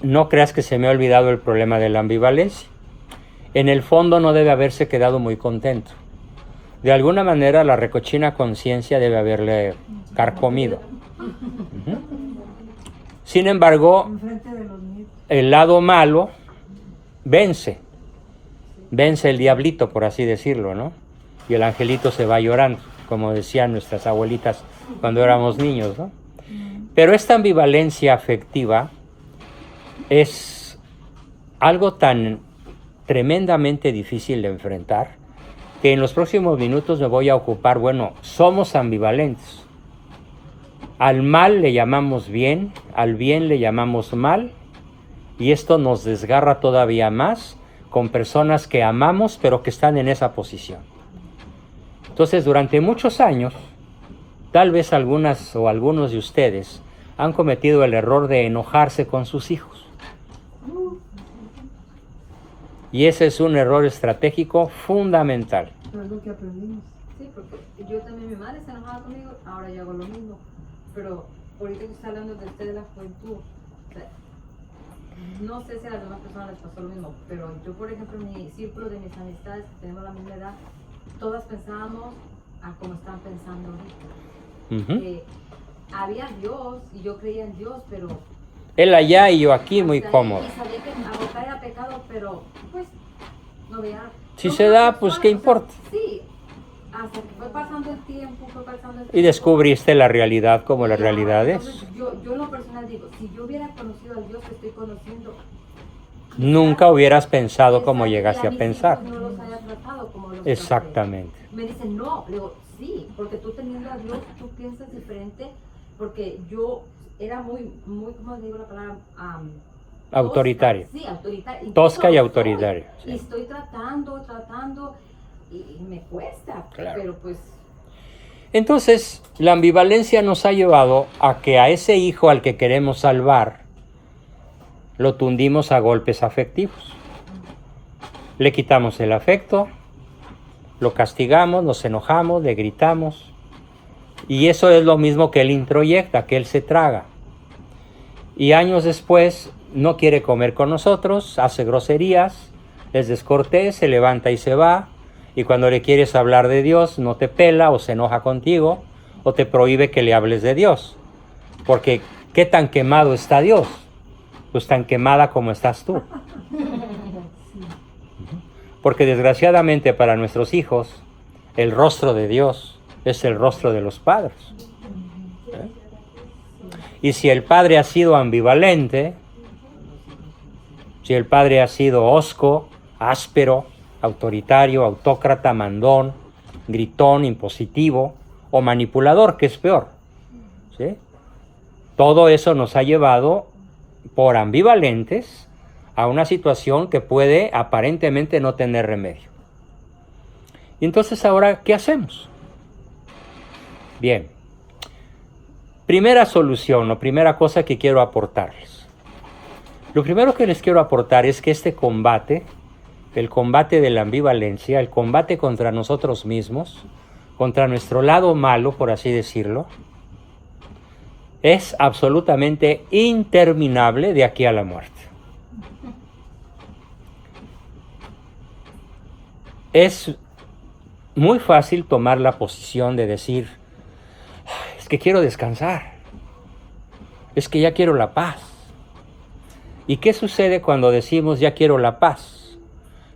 no creas que se me ha olvidado el problema de la ambivalencia. En el fondo no debe haberse quedado muy contento. De alguna manera la recochina conciencia debe haberle carcomido. Sin embargo, el lado malo vence el diablito, por así decirlo, ¿no? Y el angelito se va llorando, como decían nuestras abuelitas cuando éramos niños, ¿no? Pero esta ambivalencia afectiva es algo tan tremendamente difícil de enfrentar que en los próximos minutos me voy a ocupar. Bueno, somos ambivalentes. Al mal le llamamos bien, al bien le llamamos mal, y esto nos desgarra todavía más con personas que amamos pero que están en esa posición. Entonces, durante muchos años, tal vez algunas o algunos de ustedes han cometido el error de enojarse con sus hijos. Y ese es un error estratégico fundamental. Pero es lo que aprendimos. Sí, porque yo también, mi madre se enojaba conmigo, ahora yo hago lo mismo. Pero ahorita que está hablando de usted de la juventud, o sea, no sé si a las demás personas les pasó lo mismo, pero yo, por ejemplo, en mi círculo de mis amistades que tenemos la misma edad, todas pensábamos a como están pensando ahorita. Había Dios y yo creía en Dios, pero Él allá y yo aquí, muy cómodo. y sabía que abocar era pecado, pero pues no veía. Si se da, pues qué importa. Sí, hasta que fue pasando el tiempo, Y descubriste la realidad como la realidad es. Entonces, yo en lo personal digo, si yo hubiera conocido al Dios que estoy conociendo, Nunca hubieras pensado como llegaste a mis pensar. hijos no los haya tratado como los Exactamente. traté. Me dicen, no, le digo, sí, porque tú teniendo a Dios, tú piensas diferente, porque yo era muy, ¿cómo digo la palabra? Autoritario. Sí, autoritario. Tosca y autoritario. Sí. Y estoy tratando, y me cuesta, Claro. pero pues... Entonces, la ambivalencia nos ha llevado a que a ese hijo al que queremos salvar, lo tundimos a golpes afectivos. Le quitamos el afecto, lo castigamos, nos enojamos, le gritamos. Y eso es lo mismo que él introyecta, que él se traga. Y años después no quiere comer con nosotros, hace groserías, es descortés, se levanta y se va. Y cuando le quieres hablar de Dios, no te pela o se enoja contigo o te prohíbe que le hables de Dios. Porque ¿qué tan quemado está Dios? Pues tan quemada como estás tú. Porque desgraciadamente para nuestros hijos, el rostro de Dios es el rostro de los padres. Y si el padre ha sido ambivalente, si el padre ha sido hosco, áspero, autoritario, autócrata, mandón, gritón, impositivo o manipulador, que es peor, ¿sí? Todo eso nos ha llevado por ambivalentes a una situación que puede aparentemente no tener remedio. Y entonces ahora, ¿qué hacemos? Bien, primera solución o primera cosa que quiero aportarles. Lo primero que les quiero aportar es que este combate, el combate de la ambivalencia, el combate contra nosotros mismos, contra nuestro lado malo, por así decirlo, es absolutamente interminable de aquí a la muerte. Es muy fácil tomar la posición de decir, es que quiero descansar, es que ya quiero la paz. ¿Y qué sucede cuando decimos ya quiero la paz?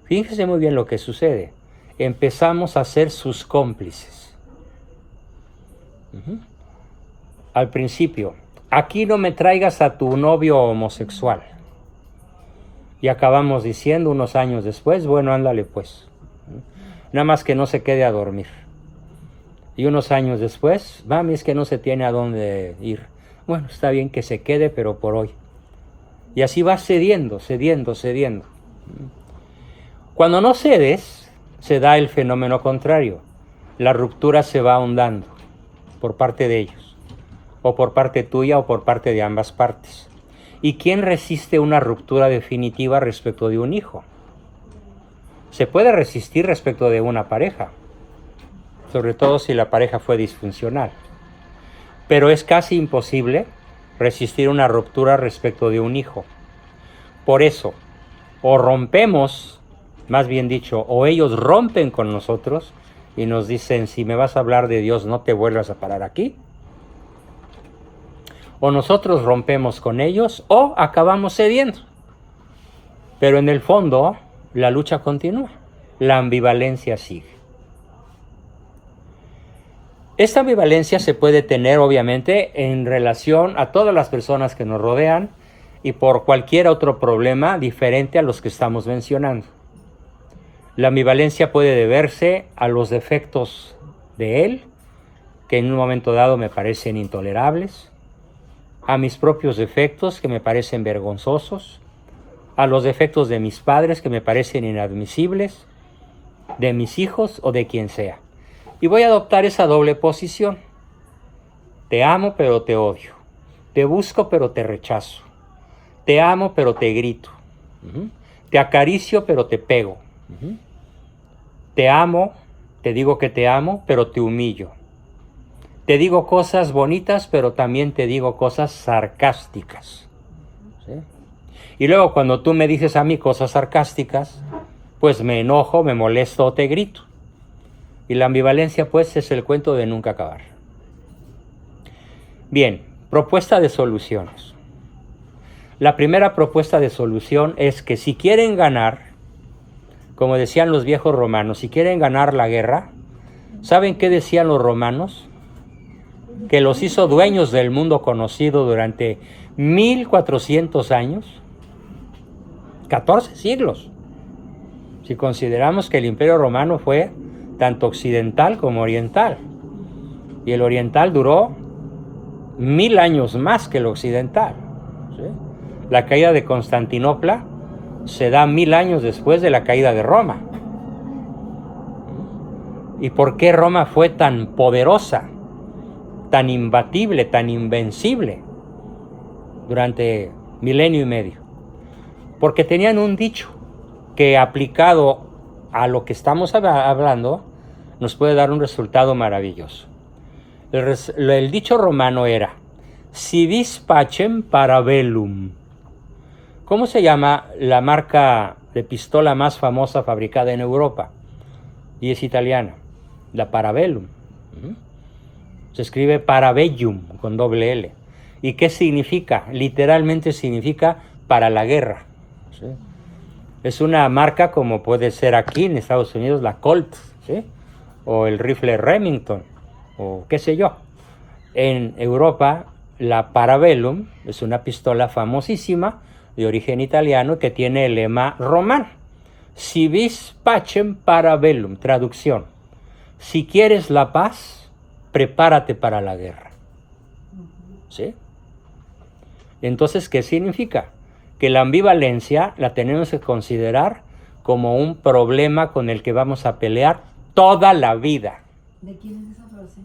Fíjense muy bien lo que sucede. Empezamos a ser sus cómplices. Al principio, aquí no me traigas a tu novio homosexual. Y acabamos diciendo unos años después, bueno, ándale pues. Nada más que no se quede a dormir. Y unos años después, mami, es que no se tiene a dónde ir. Bueno, está bien que se quede, pero por hoy. Y así va cediendo. Cuando no cedes, se da el fenómeno contrario. La ruptura se va ahondando por parte de ellos, o por parte tuya o por parte de ambas partes. ¿Y quién resiste una ruptura definitiva respecto de un hijo? Se puede resistir respecto de una pareja, sobre todo si la pareja fue disfuncional. Pero es casi imposible resistir una ruptura respecto de un hijo, por eso, o rompemos, más bien dicho, o ellos rompen con nosotros y nos dicen, si me vas a hablar de Dios, no te vuelvas a parar aquí. O nosotros rompemos con ellos o acabamos cediendo. Pero en el fondo, la lucha continúa. La ambivalencia sigue. Esta ambivalencia se puede tener, obviamente, en relación a todas las personas que nos rodean y por cualquier otro problema diferente a los que estamos mencionando. La ambivalencia puede deberse a los defectos de él, que en un momento dado me parecen intolerables, a mis propios defectos que me parecen vergonzosos, a los defectos de mis padres que me parecen inadmisibles, de mis hijos o de quien sea. Y voy a adoptar esa doble posición. Te amo pero te odio. Te busco pero te rechazo. Te amo pero te grito. Te acaricio pero te pego. Te amo, te digo que te amo, pero te humillo. Te digo cosas bonitas, pero también te digo cosas sarcásticas. ¿Sí? Y luego cuando tú me dices a mí cosas sarcásticas, pues me enojo, me molesto o te grito. Y la ambivalencia, pues, es el cuento de nunca acabar. Bien, propuesta de soluciones. La primera propuesta de solución es que si quieren ganar, como decían los viejos romanos, si quieren ganar la guerra, ¿saben qué decían los romanos? Que los hizo dueños del mundo conocido durante 1400 años, 14 siglos. Si consideramos que el Imperio Romano fue tanto occidental como oriental, y el oriental duró 1000 años más que el occidental. ¿Sí? La caída de Constantinopla se da 1000 años después de la caída de Roma. ¿Y por qué Roma fue tan poderosa, tan imbatible, tan invencible durante milenio y medio? Porque tenían un dicho que, aplicado a lo que estamos hablando, nos puede dar un resultado maravilloso. El dicho romano era si vis pacem para bellum. ¿Cómo se llama la marca de pistola más famosa fabricada en Europa? Y es italiana, la Parabellum. Se escribe Parabellum con doble L. ¿Y qué significa? Literalmente significa para la guerra. ¿Sí? Es una marca como puede ser aquí en Estados Unidos la Colt, ¿sí? O el rifle Remington, o qué sé yo. En Europa la Parabellum es una pistola famosísima de origen italiano que tiene el lema romano. Si vis pacem para bellum, traducción. Si quieres la paz, prepárate para la guerra. ¿Sí? Entonces, ¿qué significa? Que la ambivalencia la tenemos que considerar como un problema con el que vamos a pelear toda la vida. ¿De quién es esa frase?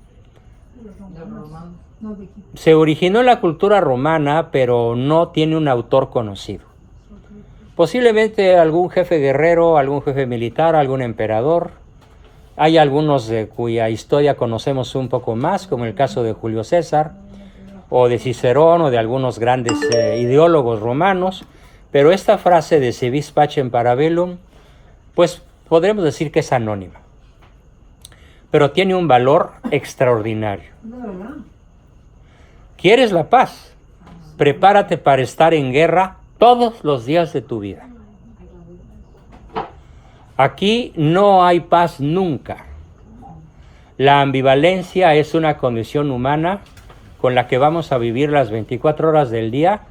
De romano. No, ¿de quién? Se originó en la cultura romana, pero no tiene un autor conocido. Posiblemente algún jefe guerrero, algún jefe militar, algún emperador. Hay algunos de cuya historia conocemos un poco más, como el caso de Julio César, o de Cicerón, o de algunos grandes ideólogos romanos. Pero esta frase de si vis pacem para bellum, pues podremos decir que es anónima. Pero tiene un valor extraordinario. No, ¿verdad? ¿Quieres la paz? Prepárate para estar en guerra todos los días de tu vida. Aquí no hay paz nunca. La ambivalencia es una condición humana con la que vamos a vivir las 24 horas del día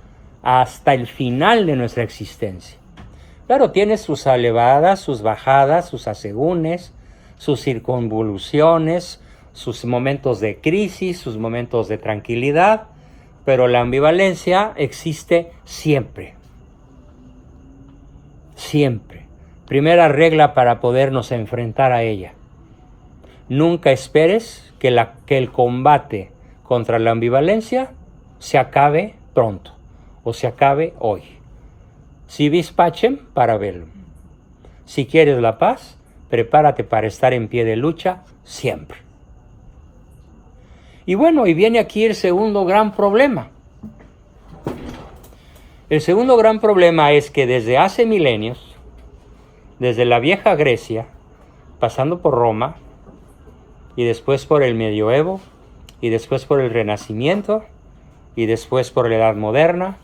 hasta el final de nuestra existencia. Claro, tiene sus elevadas, sus bajadas, sus asegúnes, sus circunvoluciones, sus momentos de crisis, sus momentos de tranquilidad, pero la ambivalencia existe siempre. Siempre. Primera regla para podernos enfrentar a ella. Nunca esperes que el combate contra la ambivalencia se acabe pronto o se acabe hoy. Si vis pacem para bellum. Si quieres la paz, prepárate para estar en pie de lucha siempre. Y bueno, y viene aquí el segundo gran problema. El segundo gran problema es que desde hace milenios, desde la vieja Grecia, pasando por Roma, y después por el medioevo, y después por el Renacimiento, y después por la Edad Moderna,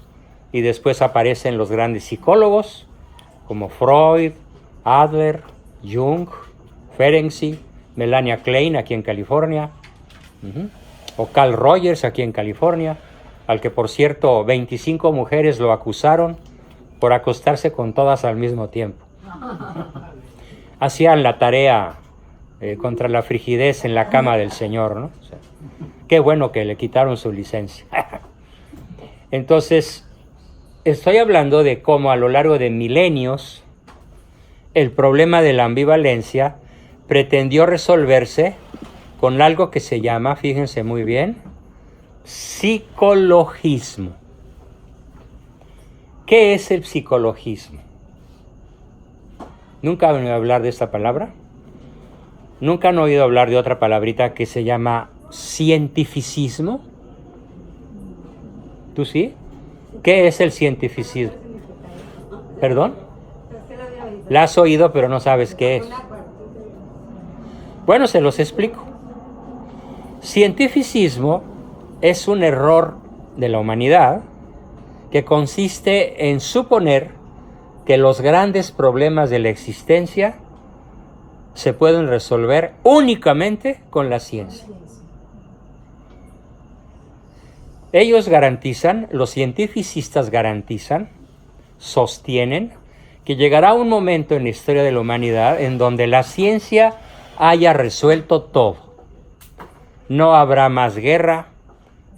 y después aparecen los grandes psicólogos, como Freud, Adler, Jung, Ferenczi, Melania Klein aquí en California, o Carl Rogers aquí en California, al que por cierto 25 mujeres lo acusaron por acostarse con todas al mismo tiempo. Hacían la tarea contra la frigidez en la cama del Señor, ¿no? O sea, qué bueno que le quitaron su licencia. Entonces, estoy hablando de cómo a lo largo de milenios el problema de la ambivalencia pretendió resolverse con algo que se llama, fíjense muy bien, psicologismo. ¿Qué es el psicologismo? ¿Nunca han oído hablar de esta palabra? ¿Nunca han oído hablar de otra palabrita que se llama cientificismo? ¿Tú sí? ¿Qué es el cientificismo? ¿Perdón? La has oído, pero no sabes qué es. Bueno, se los explico. Cientificismo es un error de la humanidad que consiste en suponer que los grandes problemas de la existencia se pueden resolver únicamente con la ciencia. Ellos garantizan, los cientificistas garantizan, sostienen que llegará un momento en la historia de la humanidad en donde la ciencia haya resuelto todo. No habrá más guerra,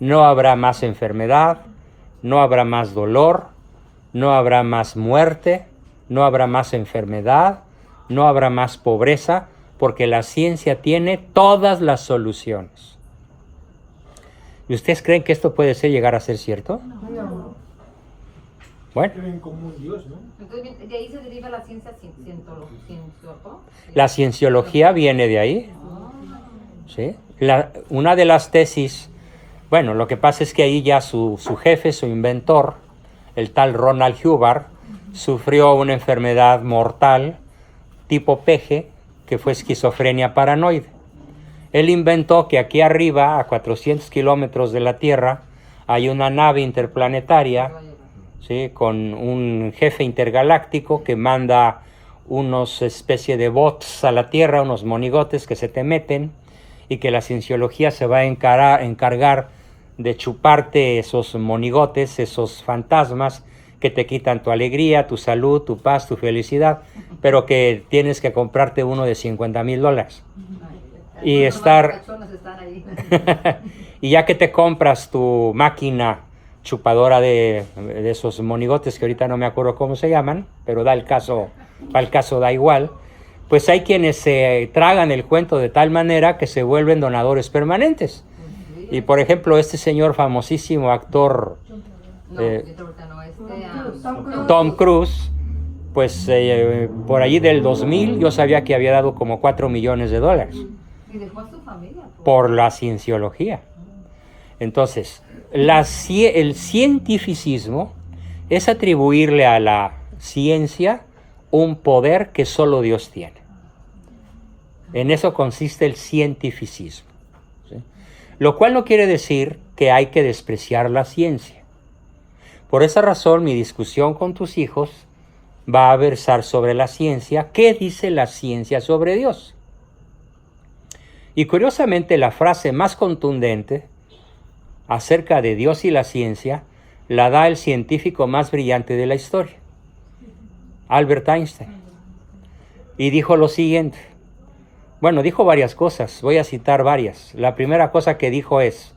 no habrá más enfermedad, no habrá más dolor, no habrá más muerte, no habrá más enfermedad, no habrá más pobreza, porque la ciencia tiene todas las soluciones. ¿Y ustedes creen que esto puede llegar a ser cierto? No. Bueno. Creen como un Dios, ¿no? Entonces, de ahí se deriva la ciencia La cienciología viene de ahí. ¿Sí? Una de las tesis, bueno, lo que pasa es que ahí ya su jefe, su inventor, el tal Ronald Hubbard, sufrió una enfermedad mortal tipo peje, que fue esquizofrenia paranoide. Él inventó que aquí arriba, a 400 kilómetros de la Tierra, hay una nave interplanetaria, ¿sí?, con un jefe intergaláctico que manda unos especie de bots a la Tierra, unos monigotes que se te meten, y que la cienciología se va a encargar de chuparte esos monigotes, esos fantasmas que te quitan tu alegría, tu salud, tu paz, tu felicidad, pero que tienes que comprarte uno de $50,000. Y estar... y ya que te compras tu máquina chupadora de esos monigotes, que ahorita no me acuerdo cómo se llaman, pero da el caso da igual, pues hay quienes se tragan el cuento de tal manera que se vuelven donadores permanentes. Y por ejemplo, este señor famosísimo actor Tom Cruise, pues por allí del 2000 yo sabía que había dado como $4 millones. Y dejó a su familia. Por la cienciología. Entonces, el cientificismo es atribuirle a la ciencia un poder que solo Dios tiene. En eso consiste el cientificismo, ¿sí? Lo cual no quiere decir que hay que despreciar la ciencia. Por esa razón, mi discusión con tus hijos va a versar sobre la ciencia. ¿Qué dice la ciencia sobre Dios? Y curiosamente, la frase más contundente acerca de Dios y la ciencia la da el científico más brillante de la historia, Albert Einstein. Y dijo lo siguiente. Bueno, dijo varias cosas, voy a citar varias. La primera cosa que dijo es: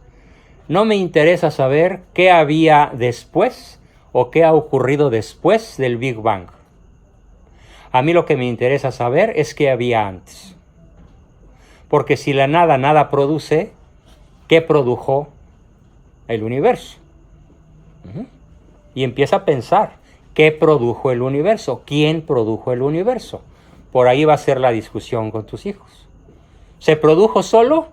no me interesa saber qué había después o qué ha ocurrido después del Big Bang. A mí lo que me interesa saber es qué había antes. Porque si la nada produce, ¿qué produjo el universo? Y empieza a pensar, ¿qué produjo el universo? ¿Quién produjo el universo? Por ahí va a ser la discusión con tus hijos. ¿Se produjo solo?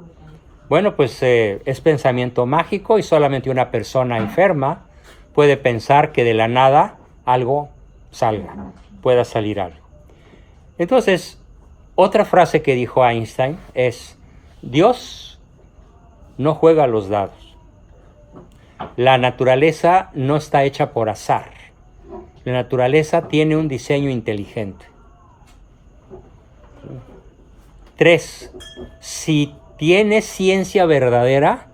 Bueno, pues es pensamiento mágico y solamente una persona enferma puede pensar que de la nada algo salga, pueda salir algo. Entonces, otra frase que dijo Einstein es: Dios no juega a los dados. La naturaleza no está hecha por azar. La naturaleza tiene un diseño inteligente. 3. Si tiene ciencia verdadera,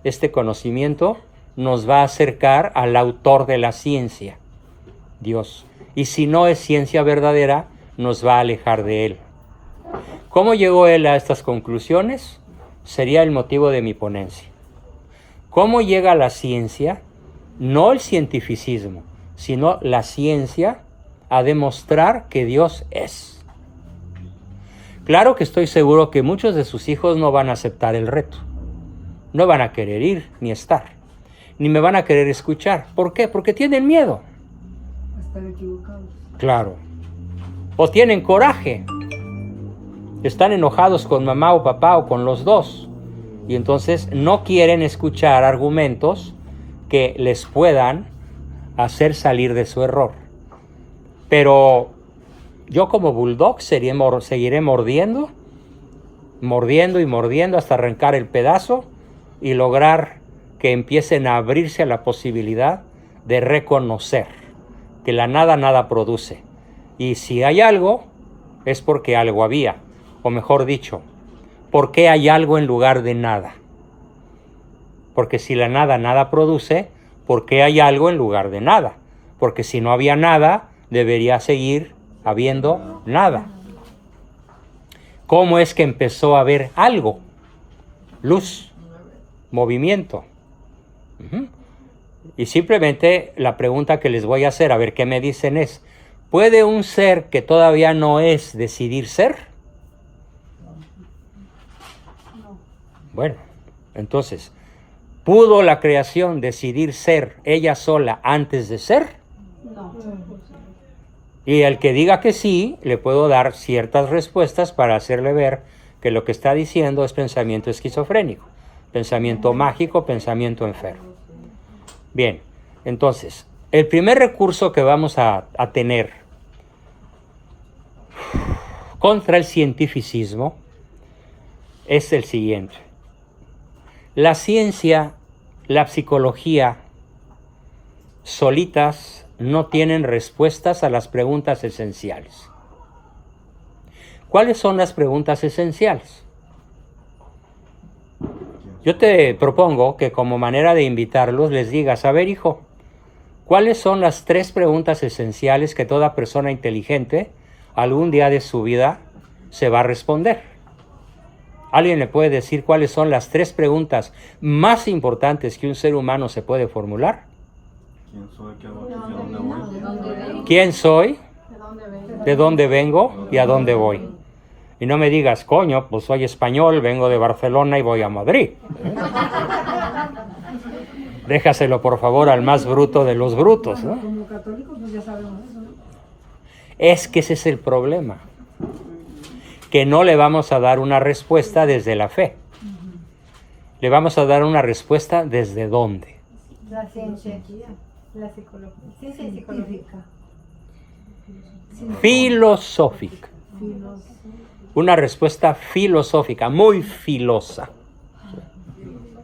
este conocimiento nos va a acercar al autor de la ciencia, Dios. Y si no es ciencia verdadera, nos va a alejar de él. ¿Cómo llegó él a estas conclusiones? Sería el motivo de mi ponencia. ¿Cómo llega la ciencia? No el cientificismo, sino la ciencia a demostrar que Dios es. Claro que estoy seguro que muchos de sus hijos no van a aceptar el reto. No van a querer ir ni estar, ni me van a querer escuchar. ¿Por qué? Porque tienen miedo. Están equivocados. Claro. O tienen coraje. Están enojados con mamá o papá o con los dos. Y entonces no quieren escuchar argumentos que les puedan hacer salir de su error. Pero yo como bulldog seguiré mordiendo y mordiendo hasta arrancar el pedazo y lograr que empiecen a abrirse a la posibilidad de reconocer que la nada produce. Y si hay algo, es porque algo había. O mejor dicho, ¿por qué hay algo en lugar de nada? Porque si la nada produce, ¿por qué hay algo en lugar de nada? Porque si no había nada, debería seguir habiendo nada. ¿Cómo es que empezó a haber algo? Luz, movimiento. Y simplemente la pregunta que les voy a hacer, a ver qué me dicen es: ¿puede un ser que todavía no es decidir ser? Bueno, entonces, ¿pudo la creación decidir ser ella sola antes de ser? No. Y al que diga que sí, le puedo dar ciertas respuestas para hacerle ver que lo que está diciendo es pensamiento esquizofrénico, pensamiento mágico, pensamiento enfermo. Bien, entonces, el primer recurso que vamos a tener contra el cientificismo es el siguiente. La ciencia, la psicología, solitas no tienen respuestas a las preguntas esenciales. ¿Cuáles son las preguntas esenciales? Yo te propongo que como manera de invitarlos les digas: a ver, hijo, ¿cuáles son las 3 preguntas esenciales que toda persona inteligente algún día de su vida se va a responder? ¿Alguien le puede decir cuáles son las 3 preguntas más importantes que un ser humano se puede formular? ¿Quién soy? ¿Qué hago aquí? ¿A dónde voy? ¿Quién soy? ¿De dónde vengo? ¿De dónde vengo? ¿Y a dónde voy? Y no me digas: coño, pues soy español, vengo de Barcelona y voy a Madrid. Déjaselo por favor al más bruto de los brutos, ¿no? Como católicos, pues ya sabemos eso, ¿no? Es que ese es el problema, que no le vamos a dar una respuesta desde la fe. Le vamos a dar una respuesta desde dónde. La ciencia, la psicología. Ciencia y psicología. Filosófica. Una respuesta filosófica, muy filosa.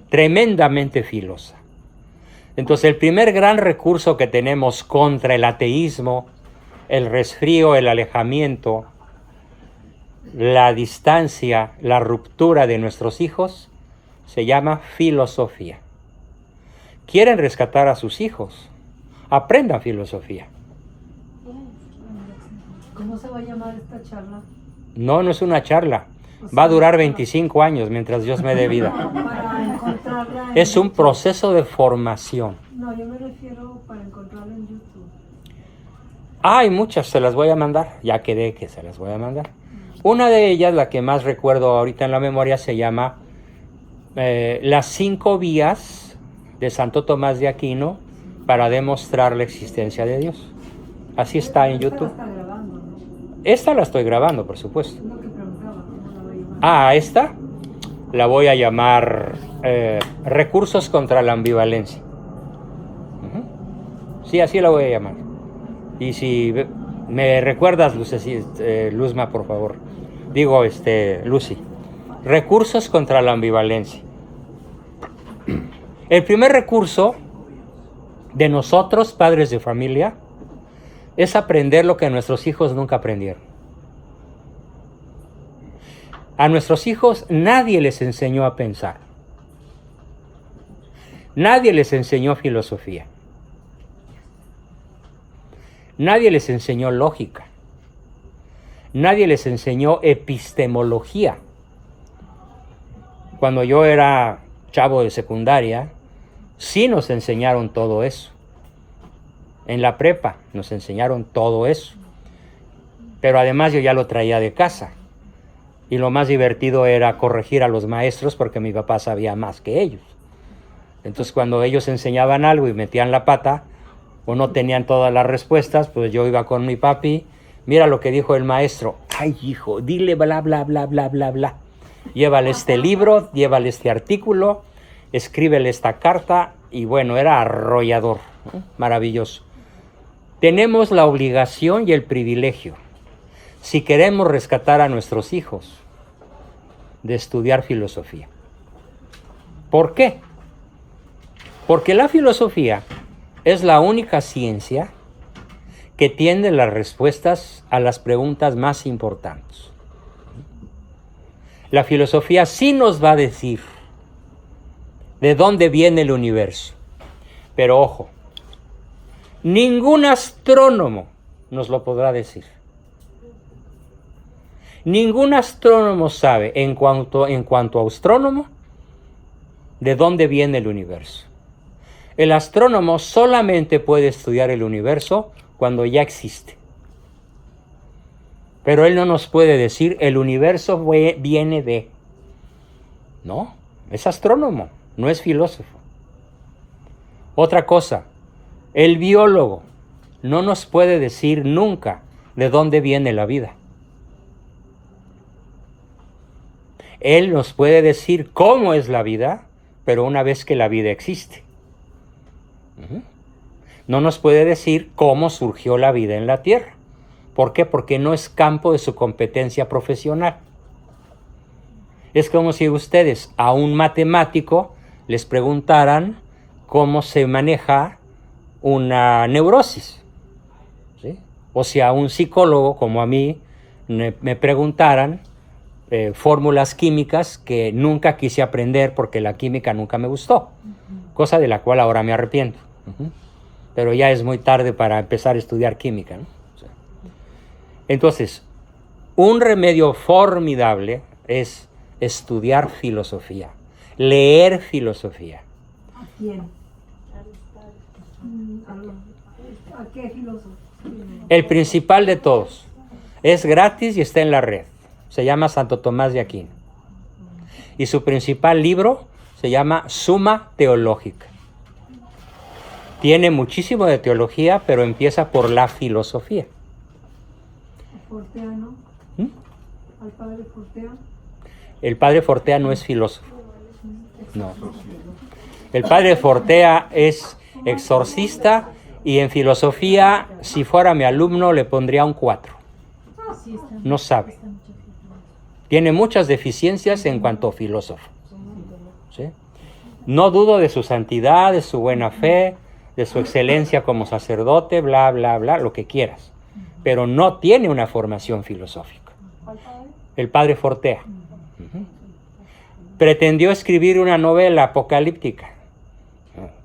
Tremendamente filosa. Entonces, el primer gran recurso que tenemos contra el ateísmo, el resfrío, el alejamiento, la distancia, la ruptura de nuestros hijos, se llama filosofía. ¿Quieren rescatar a sus hijos? Aprendan filosofía. ¿Cómo se va a llamar esta charla? No es una charla. Va a durar 25 años mientras Dios me dé vida. Para encontrarla en Es un YouTube. proceso de formación. No, yo me refiero para encontrarla en YouTube. Hay muchas, se las voy a mandar. Ya quedé que se las voy a mandar. Una de ellas, la que más recuerdo ahorita en la memoria, se llama Las 5 vías de Santo Tomás de Aquino para demostrar la existencia de Dios. Así está en Esta la YouTube. está grabando, ¿no? Esta la estoy grabando, por supuesto. Es lo que preguntaba, ¿cómo la va a llamar? Ah, esta la voy a llamar Recursos contra la ambivalencia. Sí, así la voy a llamar. Y si me recuerdas, Luzma, por favor. Digo, Lucy. Recursos contra la ambivalencia. El primer recurso de nosotros, padres de familia, es aprender lo que nuestros hijos nunca aprendieron. A nuestros hijos nadie les enseñó a pensar. Nadie les enseñó filosofía. Nadie les enseñó lógica. Nadie les enseñó epistemología. Cuando yo era chavo de secundaria, sí nos enseñaron todo eso. En la prepa nos enseñaron todo eso. Pero además yo ya lo traía de casa. Y lo más divertido era corregir a los maestros porque mi papá sabía más que ellos. Entonces cuando ellos enseñaban algo y metían la pata o no tenían todas las respuestas, pues yo iba con mi papi, mira lo que dijo el maestro. Ay, hijo, dile bla, bla, bla, bla, bla, bla. Llévale este libro, llévale este artículo, escríbele esta carta. Y bueno, era arrollador, ¿no? Maravilloso. Tenemos la obligación y el privilegio, si queremos rescatar a nuestros hijos, de estudiar filosofía. ¿Por qué? Porque la filosofía es la única ciencia que tiene las respuestas a las preguntas más importantes. La filosofía sí nos va a decir de dónde viene el universo. Pero ojo, ningún astrónomo nos lo podrá decir. Ningún astrónomo sabe, en cuanto a astrónomo, de dónde viene el universo. El astrónomo solamente puede estudiar el universo cuando ya existe. Pero él no nos puede decir el universo viene de. No, es astrónomo, no es filósofo. Otra cosa, el biólogo no nos puede decir nunca de dónde viene la vida. Él nos puede decir cómo es la vida, pero una vez que la vida existe. No nos puede decir cómo surgió la vida en la Tierra. ¿Por qué? Porque no es campo de su competencia profesional. Es como si ustedes a un matemático les preguntaran cómo se maneja una neurosis, ¿sí? O si a un psicólogo como a mí me preguntaran fórmulas químicas que nunca quise aprender porque la química nunca me gustó, cosa de la cual ahora me arrepiento. Pero ya es muy tarde para empezar a estudiar química, ¿no? O sea, entonces, un remedio formidable es estudiar filosofía, leer filosofía. ¿A quién? ¿A qué filósofo? El principal de todos. Es gratis y está en la red. Se llama Santo Tomás de Aquino. Y su principal libro se llama Suma Teológica. Tiene muchísimo de teología, pero empieza por la filosofía. ¿Fortea, no? ¿Al padre Fortea? El padre Fortea no es filósofo. No. El padre Fortea es exorcista y en filosofía, si fuera mi alumno, le pondría un 4. No sabe. Tiene muchas deficiencias en cuanto a filósofo. ¿Sí? No dudo de su santidad, de su buena fe, de su excelencia como sacerdote, bla, bla, bla, lo que quieras. Pero no tiene una formación filosófica. El padre Fortea. Pretendió escribir una novela apocalíptica.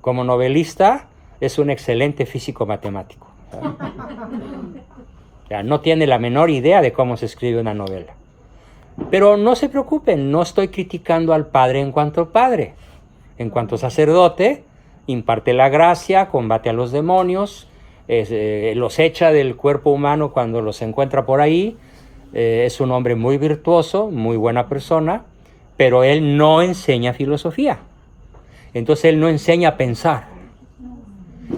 Como novelista, es un excelente físico matemático. O sea, no tiene la menor idea de cómo se escribe una novela. Pero no se preocupen, no estoy criticando al padre en cuanto padre. En cuanto sacerdote, imparte la gracia, combate a los demonios, los echa del cuerpo humano cuando los encuentra por ahí. Es un hombre muy virtuoso, muy buena persona, pero él no enseña filosofía. Entonces él no enseña a pensar.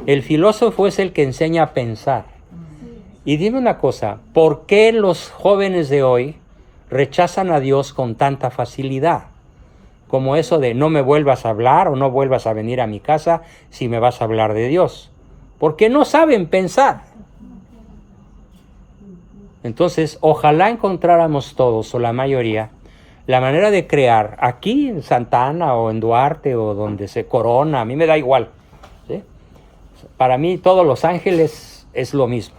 El filósofo es el que enseña a pensar. Y dime una cosa, ¿por qué los jóvenes de hoy rechazan a Dios con tanta facilidad? Como eso de no me vuelvas a hablar o no vuelvas a venir a mi casa si me vas a hablar de Dios. porque no saben pensar. Entonces, ojalá encontráramos todos, o la mayoría, la manera de crear, aquí en Santa Ana o en Duarte o donde se Corona, a mí me da igual, ¿sí? Para mí todos Los Ángeles es lo mismo.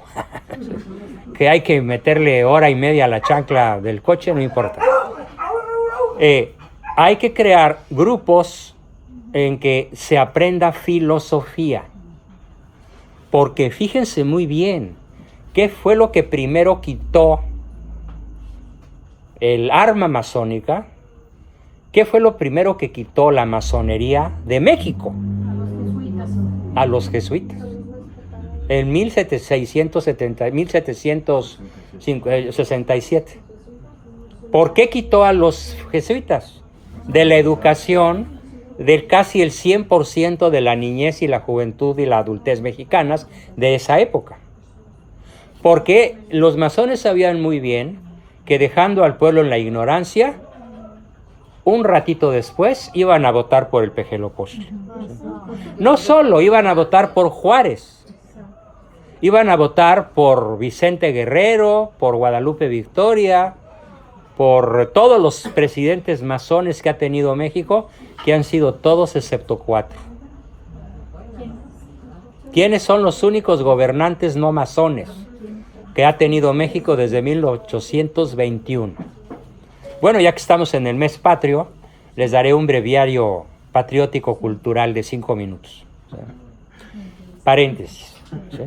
Que hay que meterle hora y media a la chancla del coche, no importa. Hay que crear grupos en que se aprenda filosofía. Porque fíjense muy bien, ¿qué fue lo que primero quitó el arma masónica? ¿Qué fue lo primero que quitó la masonería de México? A los jesuitas. En 1767. ¿Por qué quitó a los jesuitas? De la educación del casi el 100% de la niñez y la juventud y la adultez mexicanas de esa época. Porque los masones sabían muy bien que dejando al pueblo en la ignorancia, un ratito después iban a votar por el Pejelopochtli. No solo iban a votar por Juárez, iban a votar por Vicente Guerrero, por Guadalupe Victoria, por todos los presidentes masones que ha tenido México, que han sido todos excepto 4. ¿Quiénes son los únicos gobernantes no masones que ha tenido México desde 1821? Bueno, ya que estamos en el mes patrio, les daré un breviario patriótico cultural de 5 minutos. Paréntesis. ¿Sí?